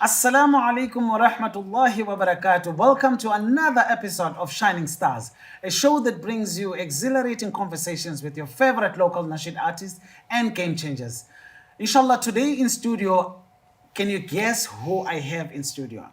Assalamu alaikum wa rahmatullahi wa barakatuh. Welcome to another episode of Shining Stars, a show that brings you exhilarating conversations with your favorite local nasheed artists and game changers. Inshallah, today in studio, can you guess who I have in studio?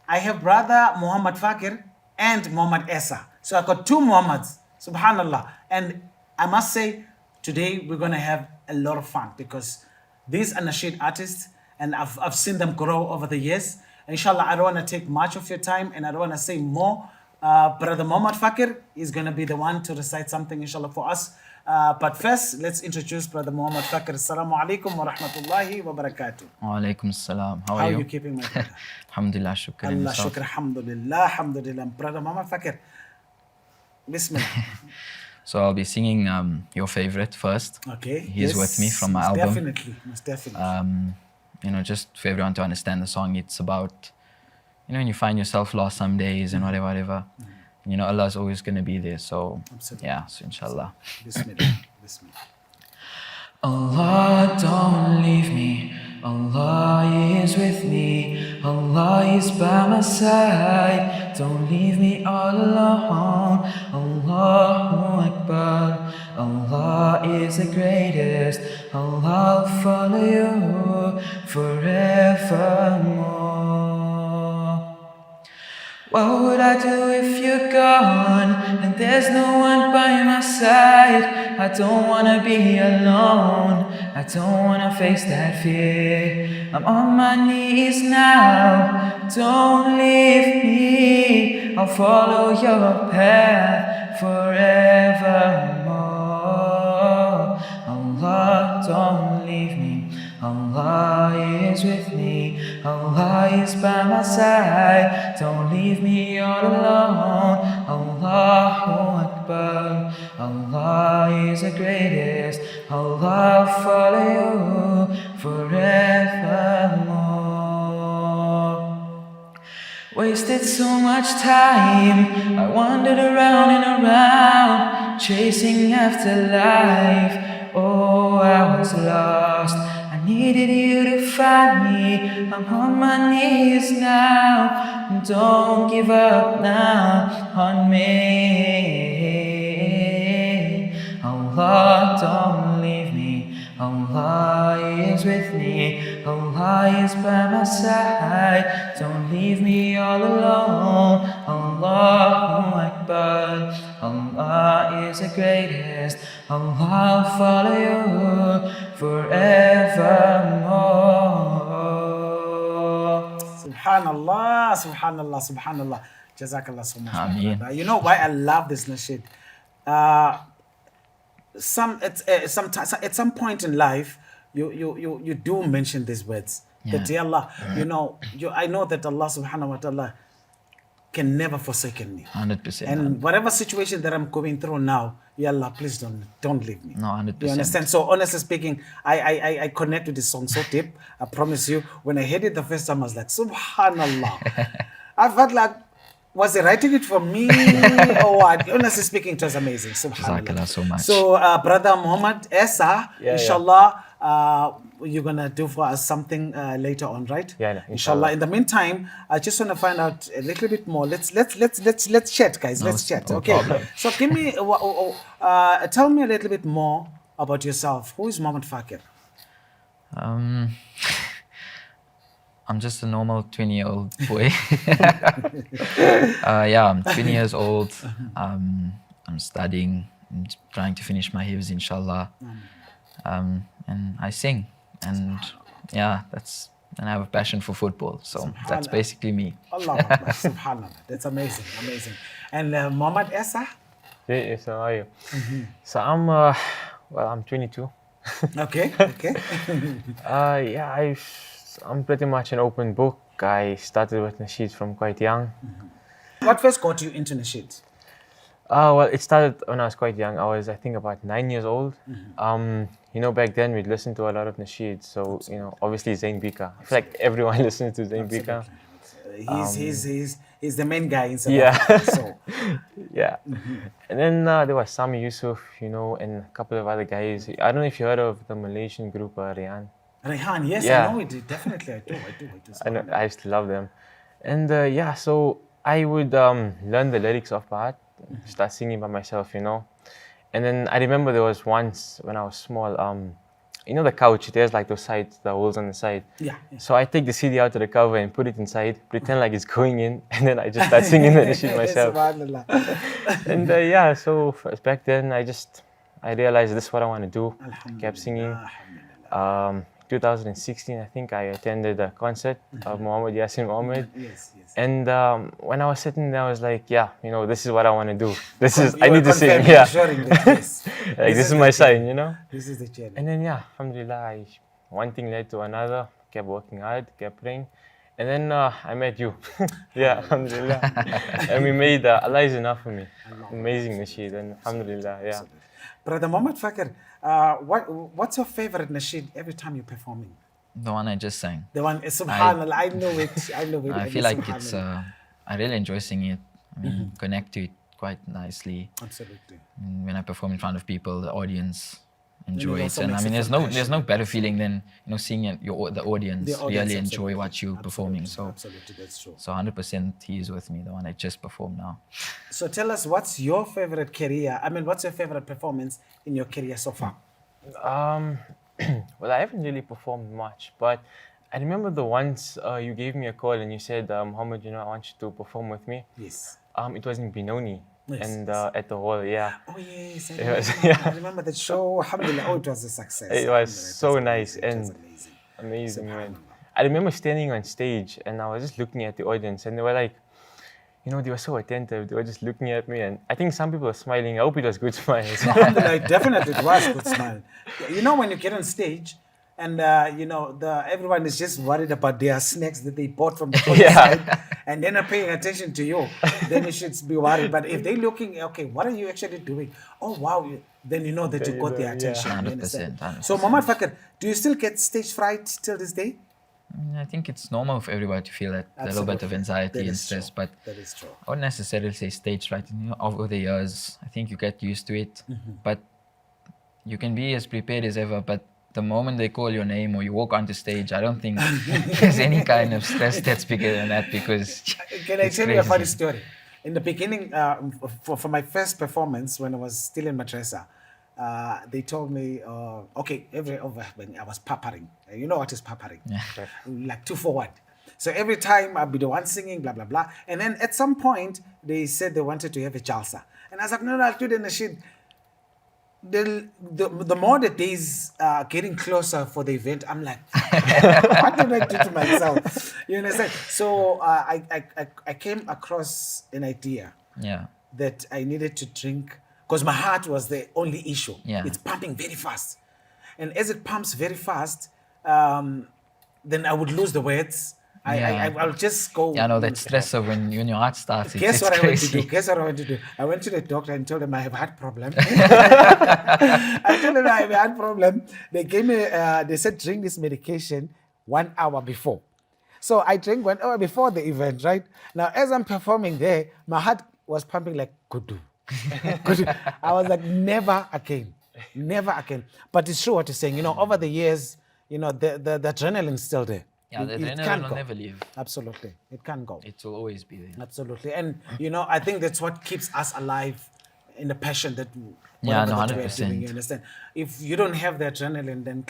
I have brother Muhammad Fakir and Muhammad Essa. So I got two Muhammads, subhanallah. And I must say, today we're going to have a lot of fun because these are nasheed artists and I've seen them grow over the years. Inshallah, I don't want to take much of your time and I don't want to say more. Brother Muhammad Fakir is going to be the one to recite something, inshallah, for us. But first, let's introduce Brother Muhammad Fakir. Assalamu alaikum wa rahmatullahi wa barakatuh. Wa alaikum salam. How How are are you? you keeping, my brother? Alhamdulillah, shukr. and Allah yourself? shukr, alhamdulillah, alhamdulillah. Brother Muhammad Fakir, Bismillah. So I'll be singing your favorite first. Okay. He's with me from my most album. Definitely, most definitely. Just for everyone to understand the song, it's about, when you find yourself lost some days and whatever. And, Allah is always going to be there. So, Absolutely. yeah, so inshallah. Bismillah, Bismillah. Allah, don't leave me. Allah is with me. Allah is by my side. Don't leave me all alone. Allahu Akbar. Allah is the greatest. Allah will follow you forevermore. What would I do if you're gone and there's no one by my side? I don't wanna be alone. I don't wanna face that fear. I'm on my knees now. Don't leave me. I'll follow your path forevermore. Allah, don't leave me. Allah is with me. Allah is by my side. Don't leave me all alone. Allahu Akbar. Allah is the greatest. Allah will follow you forevermore. Wasted so much time. I wandered around and around, chasing after life. Oh, I was lost. I needed you to find me. I'm on my knees now. Don't give up now on me. Allah, don't leave me. Allah is with me. Allah is by my side. Don't leave me all alone. Allahu Akbar. Allah is the greatest. Allah will follow you forevermore. Subhanallah, subhanallah, subhanallah. Jazakallah so much. my Ameen. brother. You know why I love this nasheed? At some point in life, you do mention these words. That Yeah. Ya Allah, I know that Allah subhanahu wa ta'ala can never forsaken me. 100%. And whatever situation that I'm going through now, Ya Allah, please don't leave me. No, 100%. You understand? So honestly speaking, I connect with this song so deep. I promise you. When I heard it the first time, I was like, Subhanallah. I felt like, was he writing it for me or what? Honestly speaking, it was amazing. Subhanallah. Jazakallah so much. So brother Muhammad Essa, inshallah, you're gonna do for us something later on, right? Yeah, Inshallah. In the meantime, I just want to find out a little bit more. Let's chat, guys. Let's chat. no Okay. problem. So give me, tell me a little bit more about yourself. Who is Muhammad Fakir? I'm just a normal 20-year-old boy. I'm 20 years old. I'm studying. I'm trying to finish my hifz, inshallah. And I sing. And and I have a passion for football. So that's basically me. Allah Akbar. Subhanallah. That's amazing. Amazing. And Muhammad Essa? Hey, Essa, how are you? So I'm 22. Okay. Okay. I'm pretty much an open book. I started with nasheed from quite young. What first got you into nasheed? It started when I was quite young. I think, about 9 years old. Back then we'd listen to a lot of nasheed. So, obviously Zain Bika. I feel like everyone listens to Zain Bika. He's the main guy in South Yeah. Africa. So, Yeah. And then there was Sami Yusuf, and a couple of other guys. I don't know if you heard of the Malaysian group Rian. Rayhan, yes, I Yeah. know it. Definitely, I do. I know, I used to love them. And yeah, so I would learn the lyrics off by heart, start singing by myself, you know. And then I remember there was once when I was small, you know the couch, there's like those sides, the holes on the side. Yeah. So I take the CD out of the cover and put it inside, pretend like it's going in, and then I just start singing the shit myself. Subhanallah. And yeah, so back then I realized this is what I want to do. I kept singing. Alhamdulillah. 2016, I think I attended a concert of Mohammed. Yes. And when I was sitting there, I was like, yeah, you know, this is what I want to do. You I were need to sing. confirming, Yeah. assuring that, yes. Like, this is the my journey. sign, you know? This is the journey. And then, yeah, alhamdulillah, one thing led to another, kept working hard, kept praying. And then I met you. Yeah, alhamdulillah. And we made Allah is enough for me. Amazing nasheed, and alhamdulillah, yeah. Brother Mohammed Fakir, what's your favorite nasheed every time you're performing? The one I just sang. The one, subhanallah, I know it. I feel like it's, I really enjoy singing it. I mean, connect to it quite nicely. Absolutely. And when I perform in front of people, the audience enjoy it it. also And I makes mean, it there's no better feeling than, you know, seeing it, the audience really enjoy what you're performing. So, Absolutely, that's true. so 100% he is with me, the one I just performed now. So tell us, what's your favorite career? I mean, what's your favorite performance in your career so far? Well, I haven't really performed much, but I remember the once you gave me a call and you said, Muhammad, you know, I want you to perform with me. Yes. It was in Benoni. Yes, And at the hall, yeah. Oh, yes. Yeah. I remember that show. Alhamdulillah. Oh, it was a success. It was so nice It was and amazing. amazing, man. I remember standing on stage and I was just looking at the audience and they were like, you know, they were so attentive. They were just looking at me and I think some people were smiling. I hope it was good smiles. Alhamdulillah, definitely it was good smile. You know, when you get on stage and you know everyone is just worried about their snacks that they bought from the side, and they're not paying attention to you, then you should be worried. But if they're looking, okay, what are you actually doing? Oh wow, then you know that you got their attention. You understand? 100%. So, Muhammad Fakir, do you still get stage fright till this day? I think it's normal for everybody to feel that a little bit of anxiety and stress, but That is true. I wouldn't necessarily say stage fright. You know, over the years, I think you get used to it, but you can be as prepared as ever. But the moment they call your name or you walk onto stage, I don't think there's any kind of stress that's bigger than that because Can I it's tell you a funny crazy. story? In the beginning, for my first performance when I was still in madrasa, they told me, okay, when I was paparing. You know what is paparing? Like 2 for 1. So every time I'd be the one singing, blah, blah, blah. And then at some point, they said they wanted to have a jalsa. And I was like, no, I'll do the nasheed. The more the days are getting closer for the event, I'm like, what did I do to myself? You understand? So I came across an idea Yeah. that I needed to drink because my heart was the only issue. Yeah. It's pumping very fast. And as it pumps very fast, then I would lose the words. I'll just go. Yeah, I know that stress of when your heart starts. Guess it's what I went to crazy. do? Guess what I went to do? I went to the doctor and told them I have a heart problem. I told them I have a heart problem. They gave me, they said drink this medication 1 hour before. So I drank 1 hour before the event, right? Now, as I'm performing there, my heart was pumping like kudu. Kudu. I was like, never again. Never again. But it's true what you're saying. You know, over the years, you know, the adrenaline's still there. Yeah, the It adrenaline can't will go. never leave. Absolutely. It can't go. It will always be there. Absolutely. And, you know, I think that's what keeps us alive in the passion that Yeah, whatever no, that we are doing, 100%. you understand? If you don't have the adrenaline, then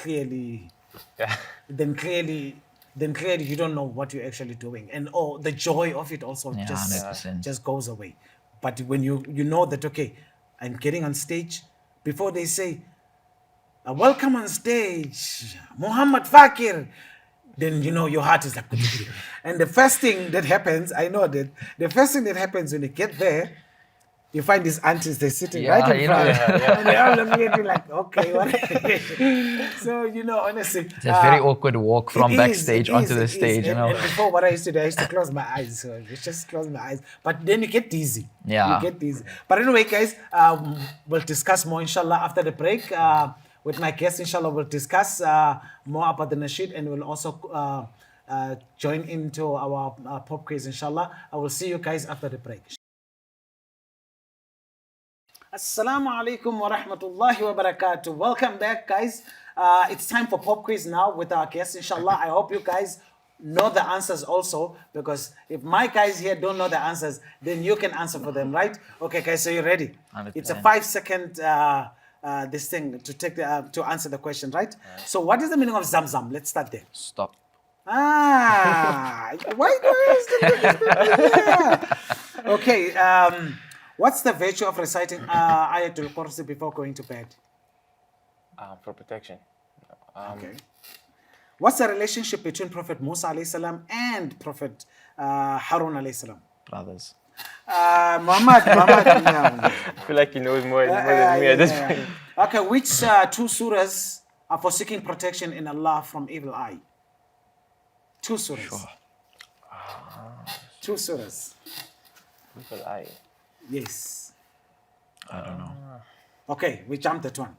clearly you don't know what you're actually doing. And the joy of it also Yeah, 100%. just goes away. But when you know that, okay, I'm getting on stage, before they say, welcome on stage, Muhammad Fakir, then you know your heart is like, and the first thing that happens, I know that the first thing that happens when you get there, you find these aunties, they're sitting Yeah, right in you front, know. and they're all looking at you like, okay, what? So, you know, honestly. It's a very awkward walk from it is, backstage it onto is, the it is. stage, you know. And before, what I used to do, I used to close my eyes. So I just close my eyes. But then you get dizzy. Yeah. You get dizzy. But anyway, guys, we'll discuss more, inshallah, after the break. With my guests, inshallah, we'll discuss more about the nasheed and we'll also join into our pop quiz, inshallah. I will see you guys after the break. Assalamu alaikum wa rahmatullahi wa barakatuh. Welcome back, guys. It's time for pop quiz now with our guests, inshallah. I hope you guys know the answers also, because if my guys here don't know the answers, then you can answer for them, right? Okay, guys, so you're ready? 100%. It's a 5-second this thing to take to answer the question, right? So what is the meaning of Zamzam? Let's start there. Stop. Ah, why do I Okay, what's the virtue of reciting Ayatul Kursi before going to bed? For protection. Okay. What's the relationship between Prophet Musa alayhi salam and Prophet Harun alayhi salam? Brothers. Muhammad. Yeah. I feel like he knows more than me at this point. Okay, which two surahs are for seeking protection in Allah from evil eye? Two surahs. Sure. Two surahs. People eye. Yes. I don't know. Okay, we jumped that one.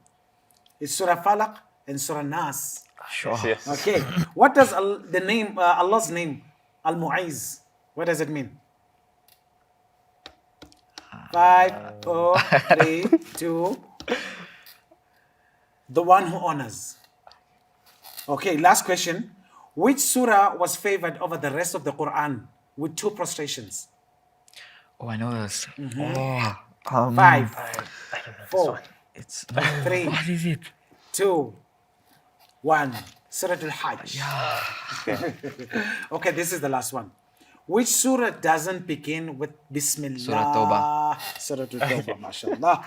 It's Surah Falaq and Surah Nas. Sure. Yes. Okay, what does the name, Allah's name, Al-Mu'izz, what does it mean? 5, 4, 3, 2. The one who honors. Okay, last question. Which surah was favored over the rest of the Quran with 2 prostrations? Oh, I know this. 5, 4, It's 3, what is it? 2, 1. Surah Al-Hajj. Okay, this is the last one. Which surah doesn't begin with Bismillah? Surah Tawbah. Surah Tawbah, mashallah.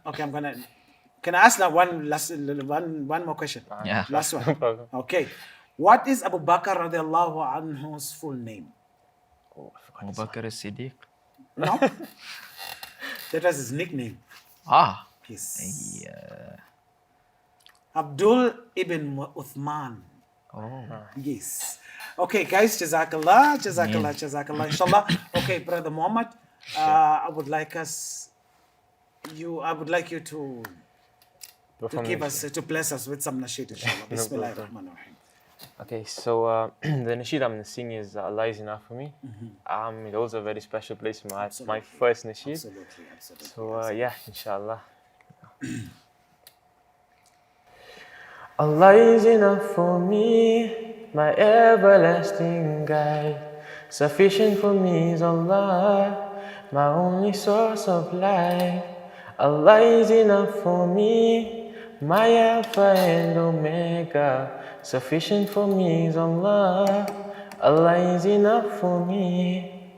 Okay, can I ask now one more question? Yeah. Last No one. problem. Okay. What is Abu Bakr radiallahu anhu's full name? Oh, I forgot Abu this one. Bakr as-Siddiq. No? That was his nickname. Ah. Yes. Yeah. Abdul ibn Uthman. Oh. Yes. Okay, guys, jazakallah, inshallah. Okay, brother Muhammad, I would like you to give us, to bless us with some nasheed, inshallah. Bismillah ar-Rahman ar-Rahim. Okay, so the nasheed I'm going to sing is Allah is enough for me. It holds a very special place in my heart. It's my first nasheed. Absolutely. So yeah, inshallah. Allah is enough for me, my everlasting guide. Sufficient for me is Allah, my only source of life. Allah is enough for me, my Alpha and Omega. Sufficient for me is Allah, Allah is enough for me.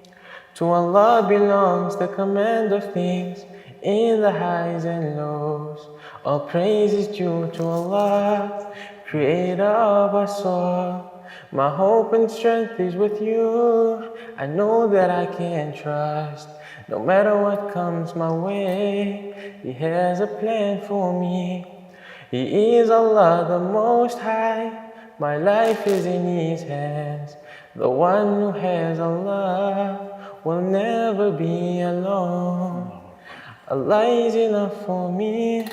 To Allah belongs the command of things in the highs and lows. All praise is due to Allah, creator of us all. My hope and strength is with you. I know that I can trust. No matter what comes my way, He has a plan for me. He is Allah the Most High. My life is in His hands. The one who has Allah will never be alone. Allah is enough for me,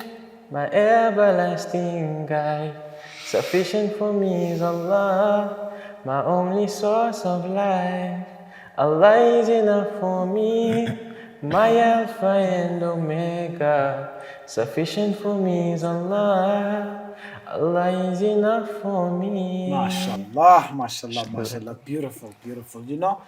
my everlasting guide. Sufficient for me is Allah, my only source of life. Allah is enough for me, my Alpha and Omega. Sufficient for me is Allah, Allah is enough for me. Mashallah. Beautiful. You know,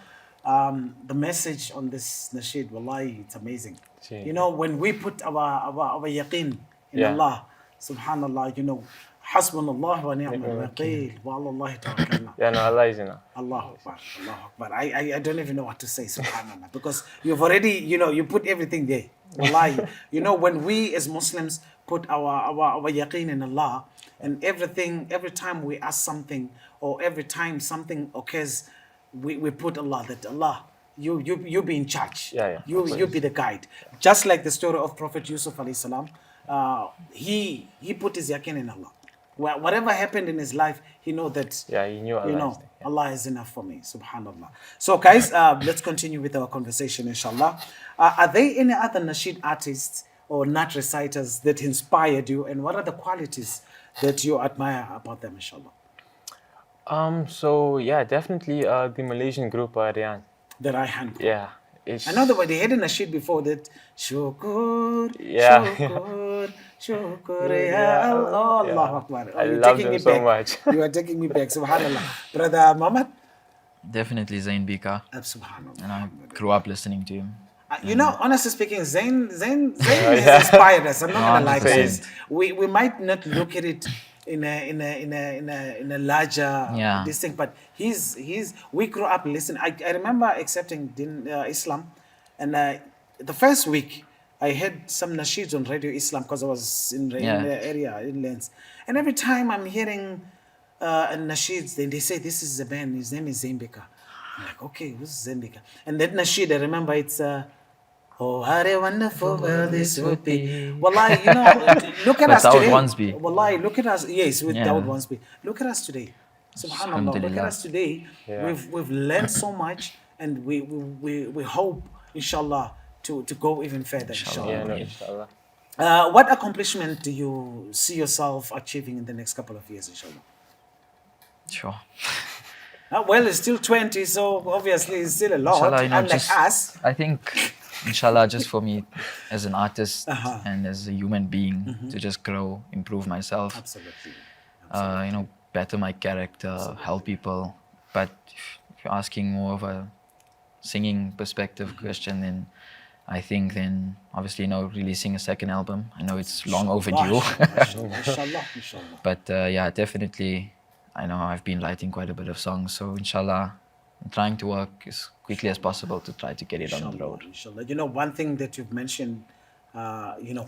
the message on this nasheed, wallahi, it's amazing. You know, when we put our yaqeen in Allah, subhanallah, you know, hasbunallah wa ni'mal waqeel, wa ala Allahi tawakkalna. Yeah, no, Allah is enough. Allahu Akbar. I don't even know what to say, subhanallah, because you've already, you know, you put everything there. Wallahi, you know, when we as Muslims put our yaqeen in Allah, and every time we ask something, or every time something occurs, we put Allah, that Allah, you be in charge. You be the guide. Just like the story of Prophet Yusuf alayhi salam, he put his yaqeen in Allah. Whatever happened in his life, he know that. He knew Allah. You know, Allah is enough for me. Subhanallah. So, guys, let's continue with our conversation, inshallah. Are there any other nasheed artists or nat reciters that inspired you, and what are the qualities that you admire about them, inshallah? So yeah, definitely the Malaysian group Rian. The Raihan group. Yeah. I know that they had a nasheed before that. Shukur, Yeah. Shukur, Shukur ya Allah. Oh, Yeah. Allahu Akbar. Oh, I you're love taking them me so back. much. You are taking me back. Subhanallah. Brother Muhammad? Definitely Zain Bika. Subhanallah. And I grew up listening to him. You know, honestly speaking, Zain Yeah. has inspired us. I'm not gonna lie, 100%. guys. We might not look at it in a larger Yeah. this thing, but we grew up listening. I remember accepting Islam, and the first week I had some nasheeds on Radio Islam because I was in Yeah. the area in Lens, and every time I'm hearing nasheeds, then they say this is a man. His name is Zain Bika. I'm like, okay, who's Zain Bika? And that nasheed, I remember it's. Oh, what a wonderful world this would be. Wallahi, you know, look at With us Dawood today. Wansby. Wallahi, look at us. Yes, with Yeah. Dawood Wansby. Look at us today. Subhanallah. Look at Alhamdulillah. us today. Yeah. We've learned so much, and we hope, inshallah, to go even further. Inshallah. Yeah, no, inshallah. What accomplishment do you see yourself achieving in the next couple of years, inshallah? Sure. Well, it's still 20, so obviously it's still a lot. Inshallah, you know, Unlike just, us. I think, inshallah, just for me as an artist Uh-huh. and as a human being to just grow, improve myself, Absolutely. you know, better my character, help people. But if you're asking more of a singing perspective question, then I think then obviously, you know, releasing a second album. I know it's long overdue. Inshallah, inshallah. But yeah, definitely, I know I've been writing quite a bit of songs. So inshallah, I'm trying to work as quickly as possible to try to get it on the road. Inshallah. You know, one thing that you've mentioned, you know,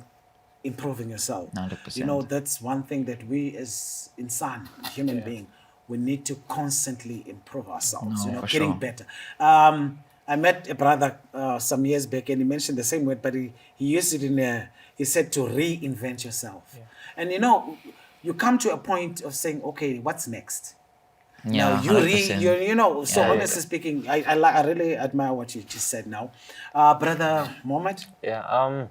improving yourself. 100%. You know, that's one thing that we as insan, human being, we need to constantly improve ourselves, No, you know, for getting sure. better. I met a brother some years back and he mentioned the same word, but he used it he said to reinvent yourself. And you know, you come to a point of saying, okay, what's next? Yeah, Now you 100%. you know, so Yeah, honestly speaking, I really admire what you just said now. Brother Mohammed? Yeah.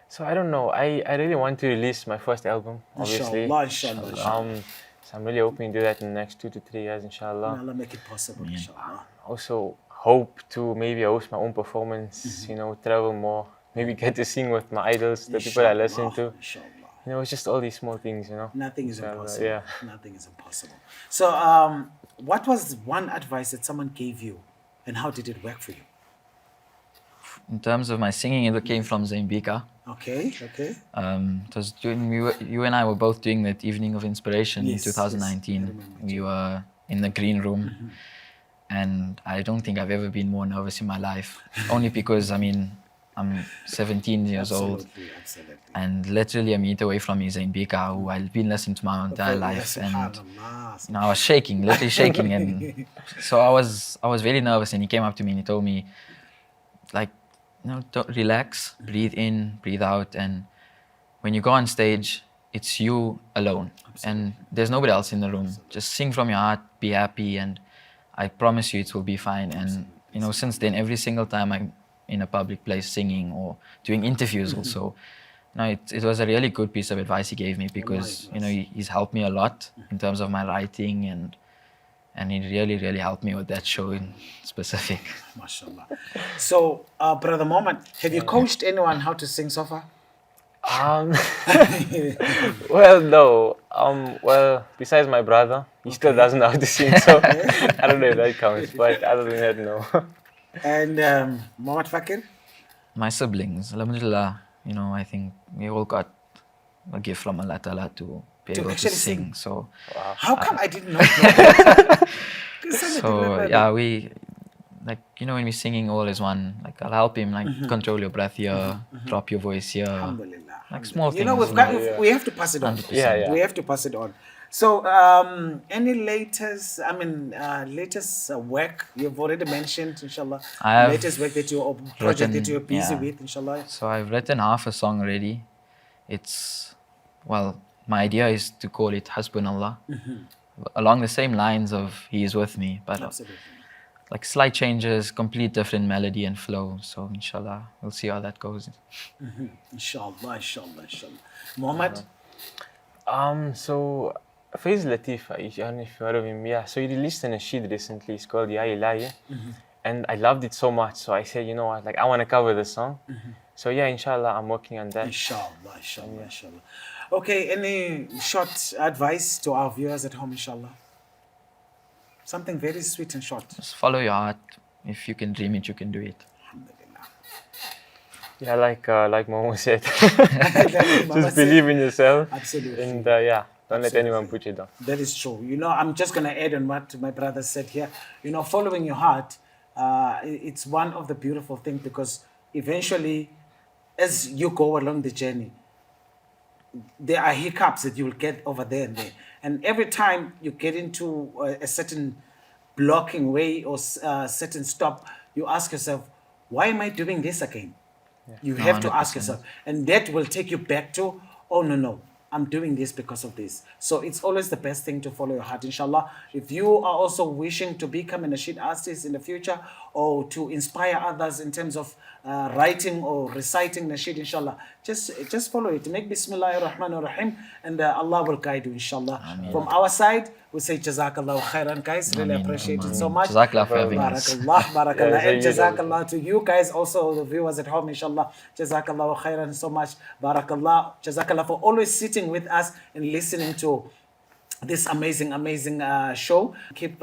So I don't know. I really want to release my first album, obviously. Inshallah. So I'm really hoping to do that in the next 2 to 3 years, inshallah. Allah make it possible, inshallah. Also hope to maybe host my own performance, you know, travel more, maybe get to sing with my idols, the people I listen to. Inshallah. You know, it's just all these small things, you know. Nothing is Inshallah, impossible. yeah. Nothing is impossible. So, what was one advice that someone gave you, and how did it work for you? In terms of my singing, it came from Zain Bika. Okay. It was during you and I were both doing that evening of inspiration Yes, in 2019. yes, I remember. We were in the green room, and I don't think I've ever been more nervous in my life. Only because I'm 17 years old, Absolutely. and literally a meter away from me is Zain Bika, who I've been listening to my entire life, and Subhanallah. you know, I was shaking, literally shaking, and so I was very nervous. And he came up to me and he told me, like, you know, don't relax, breathe in, breathe out, and when you go on stage, it's you alone, and there's nobody else in the room. Just sing from your heart, be happy, and I promise you it will be fine. And you know, since then, every single time I'm in a public place singing or doing interviews also, you know, it was a really good piece of advice he gave me, because you know, he's helped me a lot in terms of my writing, and he really helped me with that show in specific. MashaAllah. So, Brother Mohammed, have you coached anyone how to sing so far? Well, no. Well, besides my brother, he still doesn't know how to sing, so I don't know if that counts. But other than that, no. And Muhammad Fakir? My siblings, alhamdulillah, you know, I think we all got a gift from Allah Ta'ala to be able to actually sing. sing. So, How come I didn't know that? so yeah, we, like, you know, when we're singing all as one, like, I'll help him, like, control your breath here, drop your voice here. Alhamdulillah. Like small You know, things. we have to pass it on. 100%. Yeah. We have to pass it on. So, any latest, work you've already mentioned, inshallah? I have latest work that or project that written- you're busy yeah. with, inshallah? So I've written half a song already. It's, well, my idea is to call it Hasbunallah. Along the same lines of He is with me, but Absolutely. like slight changes, complete different melody and flow. So inshallah, we'll see how that goes. Inshallah. Muhammad? So Faiz Latif, I don't know if you heard of him. Yeah, so he released an nasheed recently. It's called Ya Ilahi, and I loved it so much. So I said, you know what, like I want to cover this song. So yeah, inshallah, I'm working on that. Inshallah, inshallah, inshallah. Okay, any short advice to our viewers at home, inshallah? Something very sweet and short. Just follow your heart. If you can dream it, you can do it. Alhamdulillah. Yeah, like Momo said, Mama just said- believe in yourself. Absolutely. And yeah, don't let anyone put you down. That is true. You know, I'm just going to add on what my brother said here. You know, following your heart, it's one of the beautiful things because eventually, as you go along the journey, there are hiccups that you will get over there and there. And every time you get into a certain blocking way or certain stop, you ask yourself, why am I doing this again? You have to ask 100%. yourself. And that will take you back to, oh, no, I'm doing this because of this. So it's always the best thing to follow your heart, inshallah. If you are also wishing to become a nasheed artist in the future or to inspire others in terms of writing or reciting nasheed, inshallah, just follow it. Make Bismillahir Rahmanir Rahim and Allah will guide you, inshallah. From our side, we say Jazakallah khairan, guys. Really appreciate it so much. Jazakallah for having us. Barakallah, barakallah. Yeah, And thank you. Jazakallah to you guys, also the viewers at home, inshallah. Jazakallah khairan so much. Barakallah. Jazakallah for always sitting with us and listening to this amazing show. Keep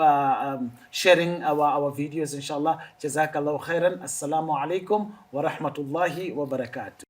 sharing our videos, inshallah. Jazakallah khairan. Assalamu alaikum wa rahmatullahi wa barakatuh.